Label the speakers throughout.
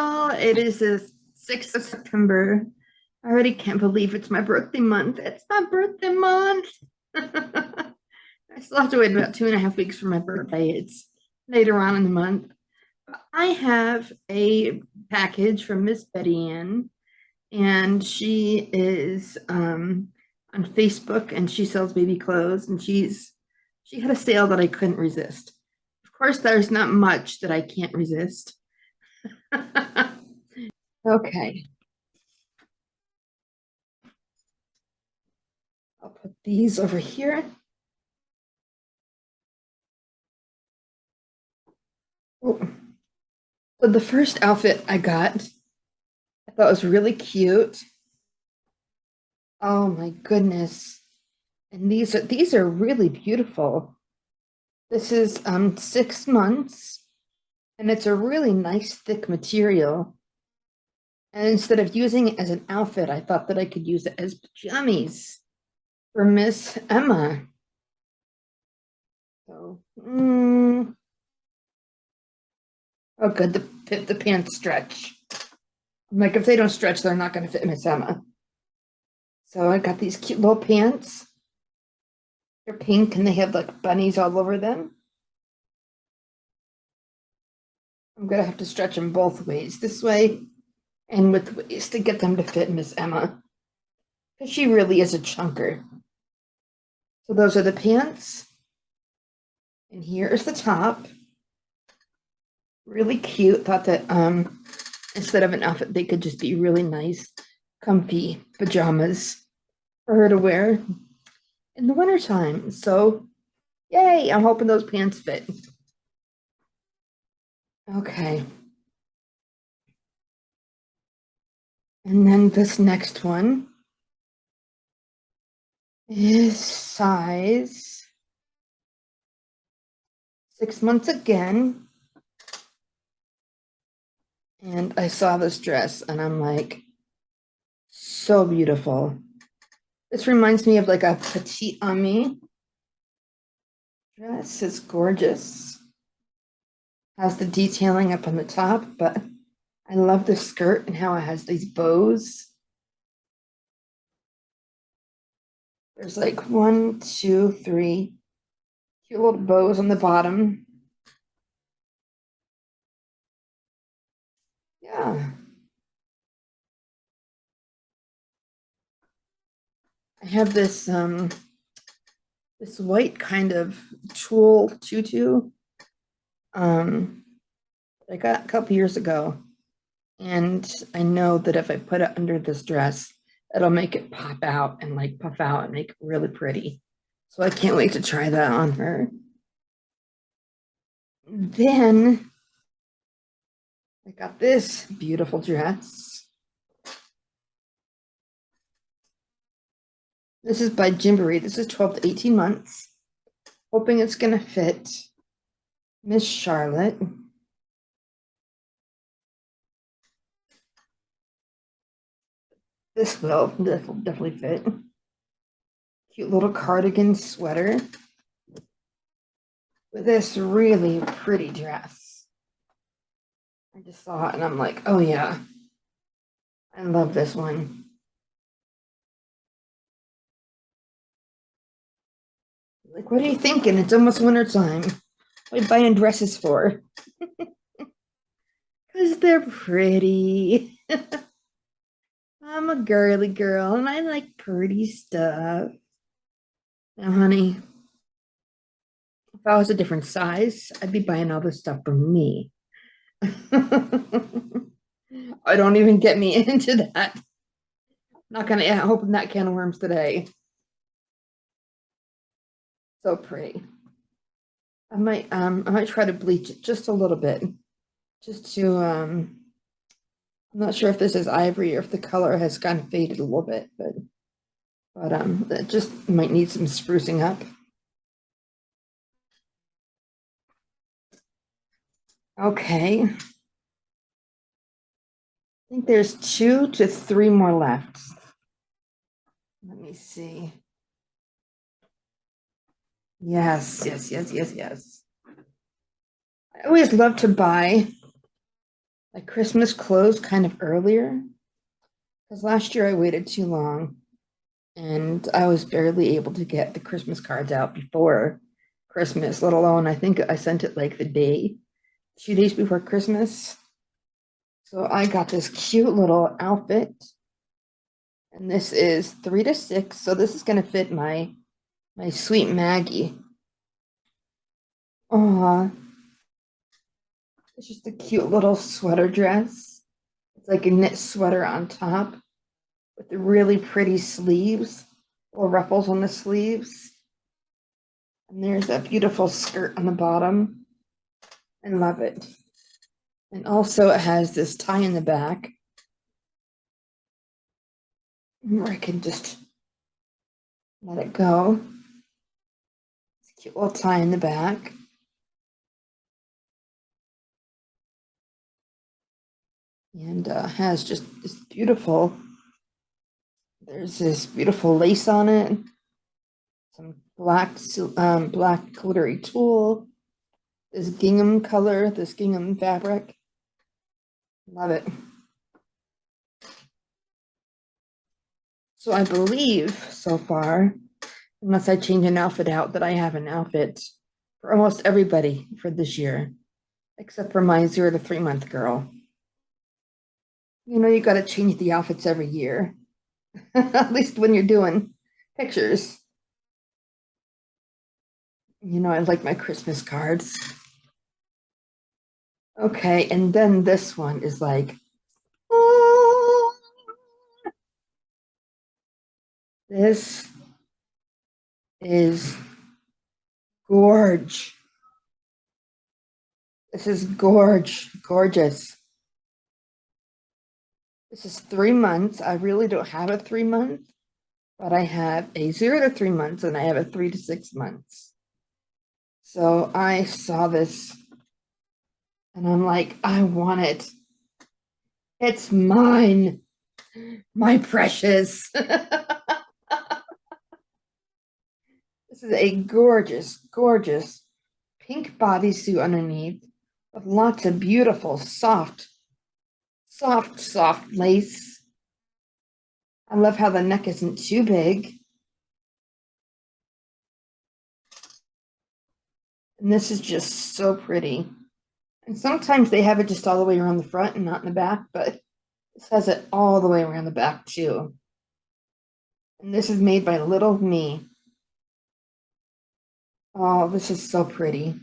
Speaker 1: y'all. It is the 6th of September. I already can't believe it's my birthday month. It's my birthday month. I still have to wait about 2.5 weeks for my birthday. It's later on in the month. I have a package from Miss Betty Ann, and she is on Facebook and she sells baby clothes, and she had a sale that I couldn't resist. Of course, there's not much that I can't resist. Okay. I'll put these over here. Oh. So the first outfit I got, I thought was really cute. Oh my goodness. And these are really beautiful. This is 6 months, and it's a really nice thick material. And instead of using it as an outfit, I thought that I could use it as pajamas for Miss Emma. So, oh, good. The pants stretch. I'm like, if they don't stretch, they're not going to fit Miss Emma. So I got these cute little pants. They're pink and they have like bunnies all over them. I'm going to have to stretch them both ways, this way and with ways, to get them to fit Miss Emma. Because she really is a chunker. So those are the pants. And here is the top. Really cute. Thought that instead of an outfit, they could just be really nice, comfy pajamas for her to wear in the wintertime. So, yay, I'm hoping those pants fit. Okay. And then this next one is size 6 months again. And I saw this dress and I'm like, so beautiful. This reminds me of like a petite amie dress. It's gorgeous. Has the detailing up on the top, but I love the skirt and how it has these bows. There's like 1, 2, 3 cute little bows on the bottom. Yeah. I have this white kind of tulle tutu I got a couple years ago. And I know that if I put it under this dress, it'll make it pop out and like puff out and make it really pretty. So I can't wait to try that on her. Then I got this beautiful dress. This is by Gymboree. This is 12 to 18 months. Hoping it's going to fit Miss Charlotte. This will definitely fit. Cute little cardigan sweater with this really pretty dress. I just saw it and I'm like, oh yeah, I love this one. Like, what are you thinking? It's almost winter time. What are you buying dresses for? Because they're pretty. I'm a girly girl and I like pretty stuff. Now, honey, if I was a different size, I'd be buying all this stuff for me. I don't even get me into that. Not gonna open that can of worms today. So pretty. I might try to bleach it just a little bit. Just to I'm not sure if this is ivory or if the color has kind of faded a little bit, but that just might need some sprucing up. Okay. I think there's 2 to 3 more left. Let me see. Yes, yes, yes, yes, yes. I always love to buy like Christmas closed kind of earlier because last year I waited too long and I was barely able to get the Christmas cards out before Christmas, let alone I think I sent it like the day, 2 days before Christmas. So I got this cute little outfit, and this is 3 to 6. So this is gonna fit my sweet Maggie. Aw, it's just a cute little sweater dress. It's like a knit sweater on top with the really pretty sleeves or ruffles on the sleeves. And there's that beautiful skirt on the bottom. I love it. And also it has this tie in the back where I can just let it go. It's a cute little tie in the back. And has just this beautiful, there's this beautiful lace on it, some black glittery tulle, this gingham color, this gingham fabric. Love it. So I believe so far, unless I change an outfit out, that I have an outfit for almost everybody for this year, except for my 0 to 3 month girl. You know, you got to change the outfits every year, at least when you're doing pictures. You know, I like my Christmas cards. Okay, and then this one is like, oh, this is gorge. This is gorgeous. This is 3 months. I really don't have a 3 month, but I have a 0 to 3 months and I have a 3 to 6 months. So I saw this and I'm like, I want it. It's mine, my precious. This is a gorgeous pink bodysuit underneath with lots of beautiful, soft lace. I love how the neck isn't too big. And this is just so pretty. And sometimes they have it just all the way around the front and not in the back, but this has it all the way around the back too. And this is made by Little Me. Oh, this is so pretty.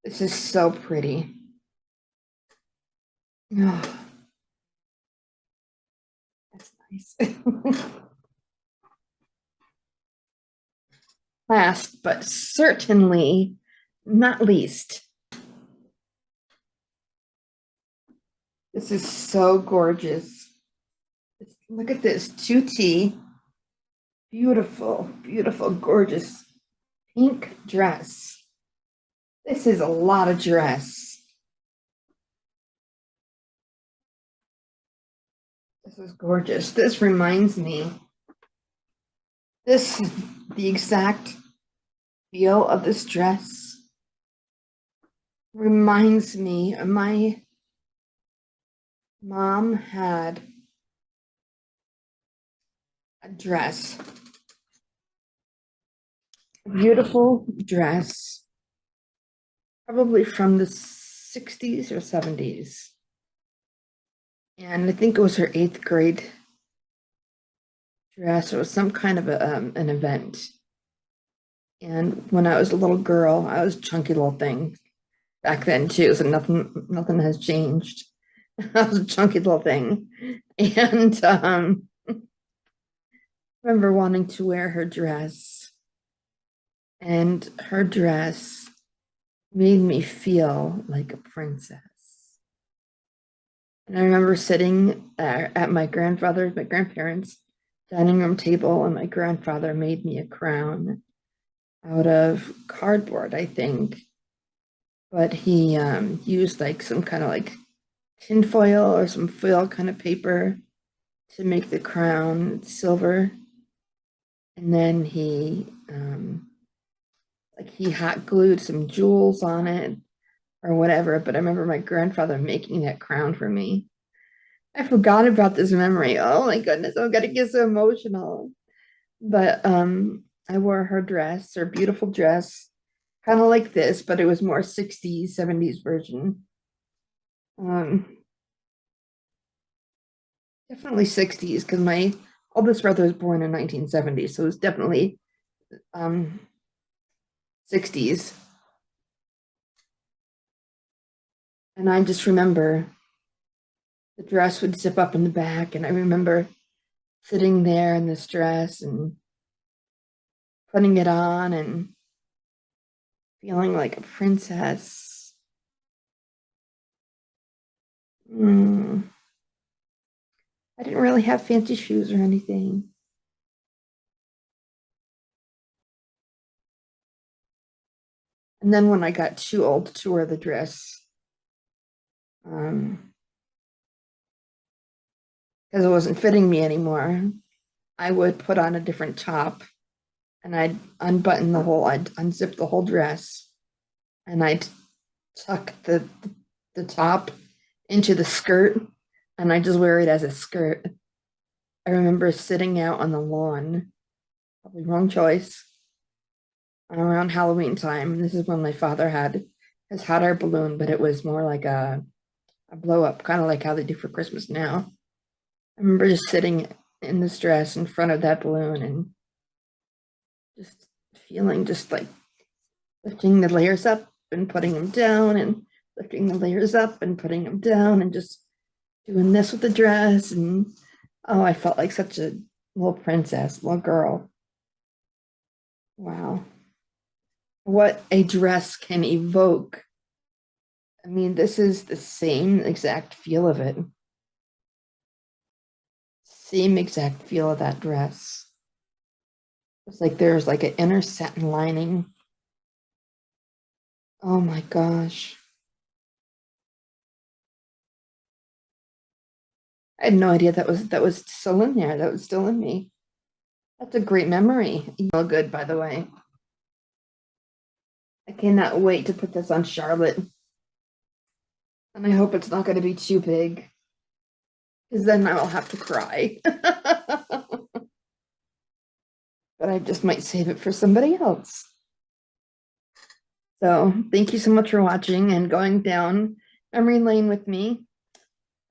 Speaker 1: This is so pretty. Oh, that's nice. Last, but certainly not least, this is so gorgeous. Look at this 2T, beautiful, gorgeous pink dress. This is a lot of dress. This is gorgeous. This reminds me, the exact feel of this dress reminds me of my mom had a dress, a beautiful dress, probably from the 60s or 70s. And I think it was her 8th grade dress. It was some kind of an event. And when I was a little girl, I was a chunky little thing back then too. So nothing has changed. I was a chunky little thing. And I remember wanting to wear her dress. And her dress made me feel like a princess. And I remember sitting at my grandparents' dining room table, and my grandfather made me a crown out of cardboard, I think. But he used like some kind of like tinfoil or some foil kind of paper to make the crown silver. And then he like he hot glued some jewels on it or whatever. But I remember my grandfather making that crown for me. I forgot about this memory. Oh my goodness, I'm gonna get so emotional. But I wore her dress, her beautiful dress, kind of like this, but it was more 60s, 70s version. Um, Definitely 60s because my oldest brother was born in 1970, so it was definitely um 60s. And I just remember the dress would zip up in the back, and I remember sitting there in this dress and putting it on and feeling like a princess. Mm. I didn't really have fancy shoes or anything. And then when I got too old to wear the dress, um, because it wasn't fitting me anymore, I would put on a different top and I'd I'd unzip the whole dress and I'd tuck the top into the skirt and I just wear it as a skirt. I remember sitting out on the lawn, probably wrong choice, around Halloween time. This is when my father has hot air balloon, but it was more like a blow up, kind of like how they do for Christmas now. I remember just sitting in this dress in front of that balloon and just feeling just like lifting the layers up and putting them down and lifting the layers up and putting them down and just doing this with the dress. And oh, I felt like such a little princess, little girl. Wow. What a dress can evoke. I mean, this is the same exact feel of it. Same exact feel of that dress. It's like there's like an inner satin lining. Oh my gosh. I had no idea that was still in there. That was still in me. That's a great memory. You feel good, by the way. I cannot wait to put this on Charlotte. And I hope it's not going to be too big, because then I will have to cry. But I just might save it for somebody else. So thank you so much for watching and going down memory lane with me.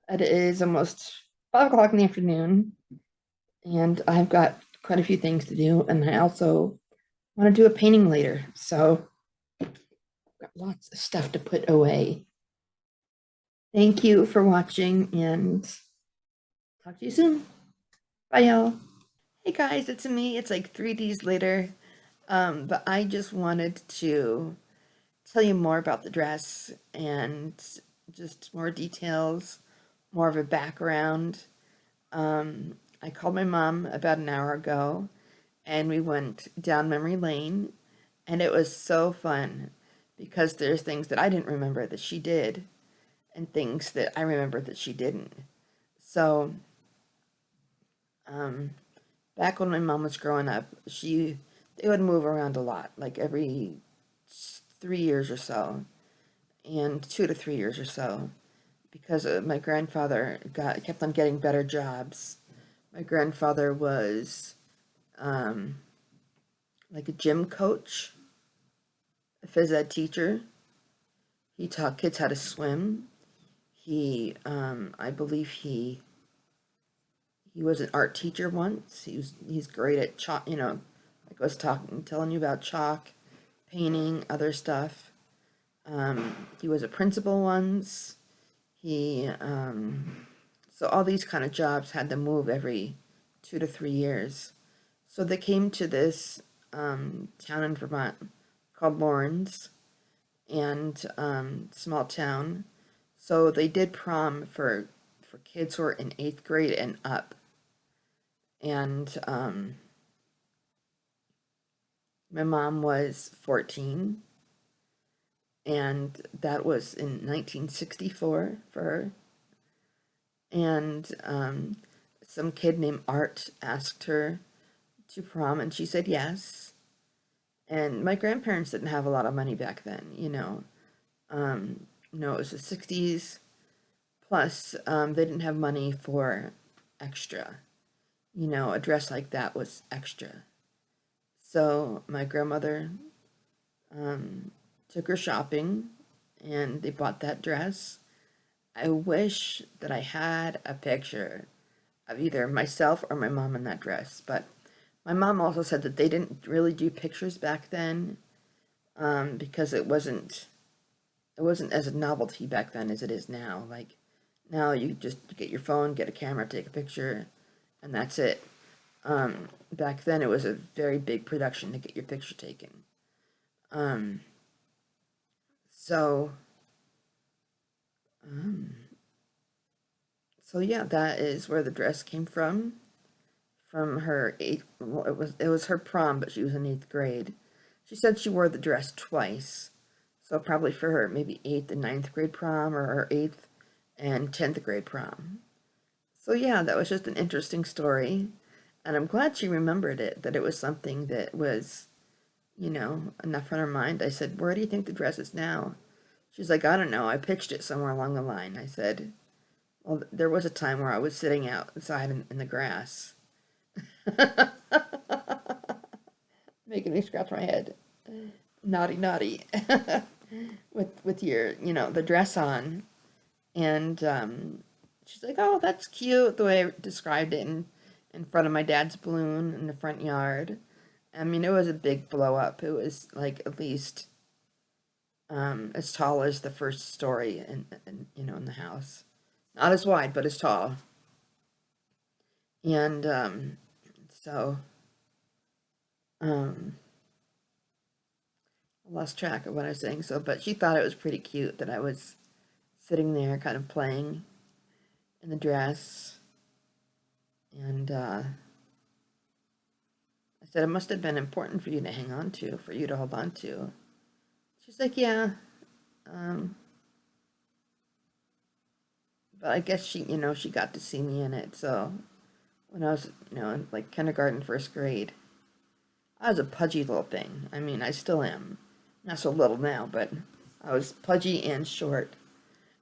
Speaker 1: It is almost 5 o'clock in the afternoon, and I've got quite a few things to do. And I also want to do a painting later. So I've got lots of stuff to put away. Thank you for watching and talk to you soon. Bye, y'all. Hey guys, it's me. It's like 3 days later. But I just wanted to tell you more about the dress and just more details, more of a background. I called my mom about an hour ago and we went down memory lane and it was so fun because there's things that I didn't remember that she did and things that I remembered that she didn't. So, um, back when my mom was growing up, they would move around a lot, like every 3 years or so, and 2 to 3 years or so, because my grandfather kept on getting better jobs. My grandfather was um, like a gym coach, a phys ed teacher. He taught kids how to swim. I believe he was an art teacher once. He's great at chalk. Like I was telling you about chalk, painting, other stuff. He was a principal once. So all these kind of jobs had to move every 2 to 3 years. So they came to this town in Vermont called Lawrence, and small town. So they did prom for kids who are in 8th grade and up. And my mom was 14, and that was in 1964 for her. And some kid named Art asked her to prom, and she said yes. And my grandparents didn't have a lot of money back then, it was the 60s. Plus, they didn't have money for extra. A dress like that was extra. So my grandmother took her shopping and they bought that dress. I wish that I had a picture of either myself or my mom in that dress, but my mom also said that they didn't really do pictures back then because it wasn't as a novelty back then as it is now. Like now you just get your phone, get a camera, take a picture, and that's it. Back then it was a very big production to get your picture taken. Um, so, um, so yeah, that is where the dress came from her eighth. Well, it was her prom, but she was in 8th grade. She said she wore the dress twice, so probably for her maybe 8th and 9th grade prom, or her 8th and 10th grade prom. So yeah, that was just an interesting story, and I'm glad she remembered it. That it was something that was, enough on her mind. I said, "Where do you think the dress is now?" She's like, "I don't know. I pitched it somewhere along the line." I said, "Well, there was a time where I was sitting outside in the grass." Making me scratch my head. Naughty, naughty. with your, the dress on. And she's like, "Oh, that's cute," the way I described it in front of my dad's balloon in the front yard. I mean, it was a big blow up. It was like at least as tall as the first story in the house. Not as wide, but as tall. And so um, I lost track of what I was saying. So, but she thought it was pretty cute that I was sitting there, kind of playing in the dress. And I said, "It must have been important for you to hang on to, for you to hold on to." She's like, "Yeah." Um, but I guess she got to see me in it. So when I was, in like kindergarten, 1st grade, I was a pudgy little thing. I mean, I still am. Not so little now, but I was pudgy and short.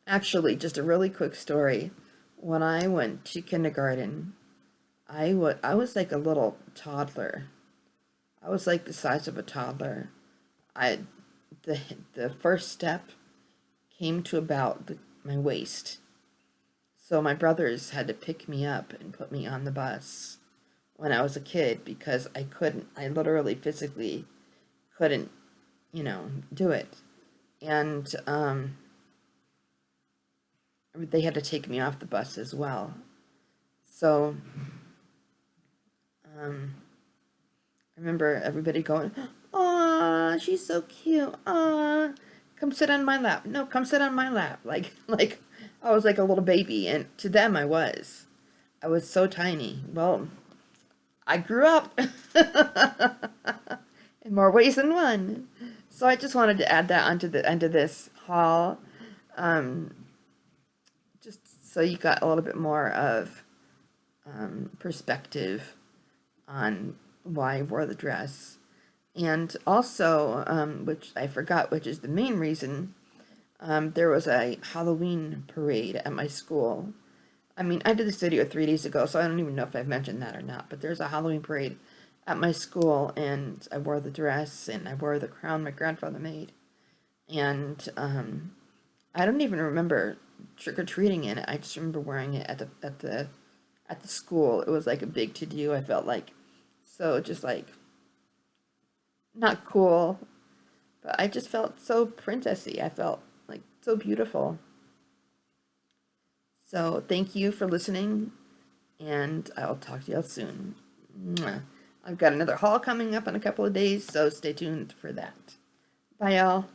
Speaker 1: Actually, just a really quick story. When I went to kindergarten, I was like a little toddler. I was like the size of a toddler. I the the first step came to about my waist. So my brothers had to pick me up and put me on the bus when I was a kid because I literally physically couldn't, do it. And they had to take me off the bus as well. So I remember everybody going, "Aw, she's so cute. Aw, come sit on my lap. No, come sit on my lap." Like I was like a little baby, and to them I was. I was so tiny. Well, I grew up in more ways than one. So I just wanted to add that onto the end of this haul, um, just so you got a little bit more of perspective on why I wore the dress. And also, which I forgot, which is the main reason, there was a Halloween parade at my school. I mean, I did this video 3 days ago, so I don't even know if I've mentioned that or not, but there's a Halloween parade at my school, and I wore the dress, and I wore the crown my grandfather made. And I don't even remember trick-or-treating in it. I just remember wearing it at the school. It was like a big to-do, I felt like. So just like not cool, but I just felt so princessy. I felt like so beautiful. So thank you for listening, and I'll talk to y'all soon. Mwah. I've got another haul coming up in a couple of days, so stay tuned for that. Bye, y'all.